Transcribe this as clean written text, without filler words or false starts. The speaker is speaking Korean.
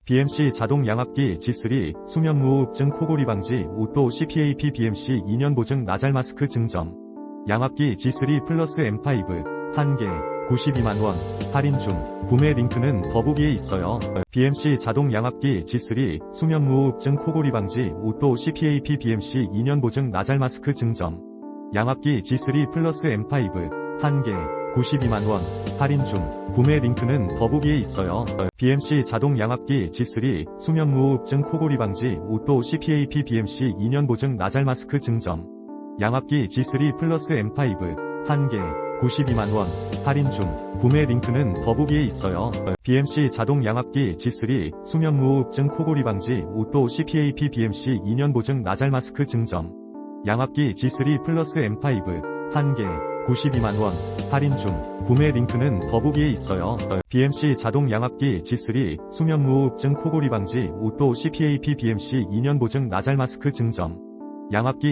BMC 자동 양압기 G3 수면무호흡증 코골이 방지 오또 CPAP BMC 2년 보증 나잘 마스크 증정. 양압기 G3 플러스 M5 1개 92만원 할인 중. 구매 링크는 더보기에 있어요. BMC 자동 양압기 G3 수면무호흡증 코골이 방지 오또 CPAP BMC 2년 보증 나잘 마스크 증정. 양압기 G3 플러스 M5 1개 92만원 할인 중. 구매 링크는 더보기에 있어요. BMC 자동 양압기 G3 수면무호흡증 코골이 방지 오또 CPAP BMC 2년 보증 나잘 마스크 증정. 양압기 G3 플러스 M5 1개 92만원 할인 중. 구매 링크는 더보기에 있어요. BMC 자동 양압기 G3 수면무호흡증 코골이 방지 오또 CPAP BMC 2년 보증 나잘 마스크 증정. 양압기 G3 플러스 M5 1개 92만원 할인 중. 구매 링크는 더보기에 있어요. BMC 자동 양압기 G3 수면무호흡증 코골이 방지 오또 CPAP BMC 2년 보증 나잘 마스크 증정. 양압기